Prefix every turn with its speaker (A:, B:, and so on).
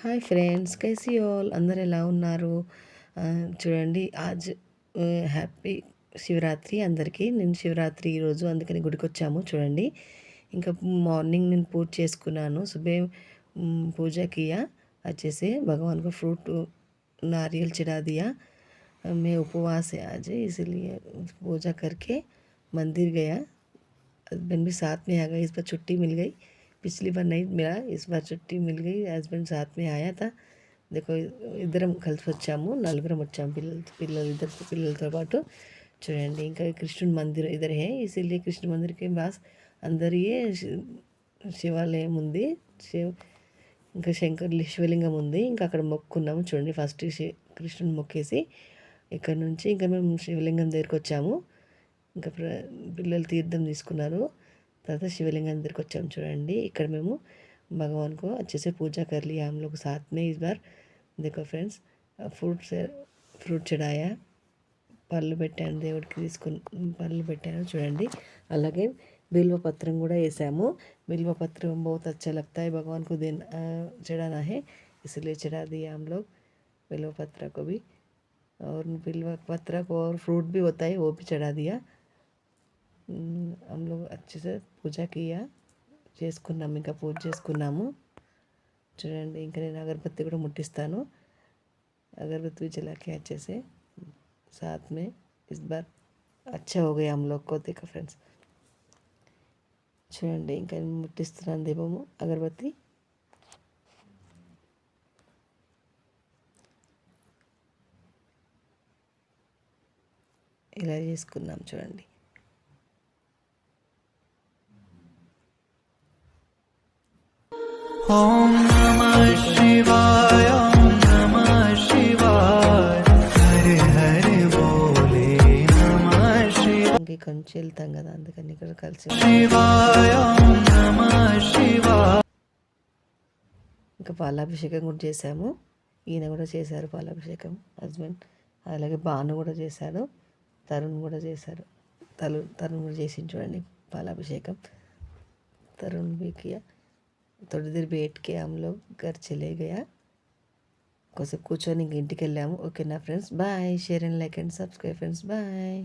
A: Hi friends, कैसी हो all? అందరు ఎలా ఉన్నారు? చూడండి, హ్యాపీ శివరాత్రి అందరికీ. నేను శివరాత్రి ఈరోజు అందుకని గుడికి వచ్చాము. చూడండి, ఇంకా మార్నింగ్ నేను పూజ చేసుకున్నాను. సుబే పూజ కియా, अच्छे से भगवान को फ्रूट नारियल चढ़ा दिया. मैं उपवास है आज, इसलिए पूजा करके मंदिर गया. हस्बैंड भी साथ में आ गए. इस बार छुट्टी मिल गई, पिछली बार नहीं मिला, इस बार छुट्टी मिल गई. హస్బెండ్ साथ में आया था. देखो, ఇద్దరం కలిసి వచ్చాము, నలుగురం వచ్చాము. ఇద్దరు పిల్లలతో పాటు. చూడండి, ఇంకా కృష్ణుని మందిర్ ఇద్దరు హే, ఇసిలియే కృష్ణ మందిర్కి బాస్ అందరు శివాలయం ఉంది. ఇంకా శివలింగం ఉంది. ఇంకా అక్కడ మొక్కున్నాము. చూడండి, ఫస్ట్ కృష్ణుని మొక్కేసి ఇక్కడ నుంచి ఇంకా మేము శివలింగం దగ్గరికి వచ్చాము. ఇంకా పిల్లలు తీర్థం తీసుకున్నారు. తర్వాత शिवलिंगम దగ్గరికి వచ్చాము. చూడండి, ఇక్కడ మేము भगवान को अच्छे से पूजा कर लिया हम लोग साथ में. इस बार देखो फ्रेंड्स, ఫ్రూట్ చడాయా, పళ్ళు పెట్టాను, దేవుడికి పళ్ళు పెట్టాను. చూడండి, అలాగే బిల్వపత్రం కూడా వేసాము. बिल्वपत्र बहुत अच्छा लगता है भगवान को चढ़ाना है, इसलिए चढ़ा दिया हम लोग बिल्वपत्र को भी. और बिल्वपत्र को और फ्रूट भी होता है, वो भी चढ़ा दिया. हम लोग अच्छे से పూజ కియా చేసుకున్నాము. ఇంకా పూజ చేసుకున్నాము. చూడండి, ఇంకా నేను అగరబత్తి కూడా ముట్టిస్తాను. अगरबत्ती भी जला के अच्छे से साथ में. इस बार अच्छा हो गया हम लोग को. देखो फ्रेंड्स, చూడండి, ఇంకా నేను ముట్టిస్తున్నాను దీపము, అగరబత్తి. ఇలా చేసుకున్నాం. చూడండి,
B: ఓం నమః శివాయ, ఓం నమః శివాయ, హరి హరి బోలే నమః శివాయ.
A: ఇంక కొంచెం వెళ్తాం కదా, అందుకని ఇక్కడ కలిసి
B: శివాయ, ఓం నమః శివాయ.
A: ఇంకా పాలాభిషేకం కూడా చేశాము. ఈయన కూడా చేశారు పాలాభిషేకం, హస్బెండ్. అలాగే భాను కూడా చేశాడు, తరుణ్ కూడా చేశారు. తరుణ్ కూడా చేసింది. చూడండి, పాలాభిషేకం तरुण भी किया. थोड़ी देर बैठ के हम लोग घर चले गया. कोसेप కూర్చొని ఇంటికి వెళ్ళాము. ఓకేనా friends, bye. Share and like and subscribe friends, bye.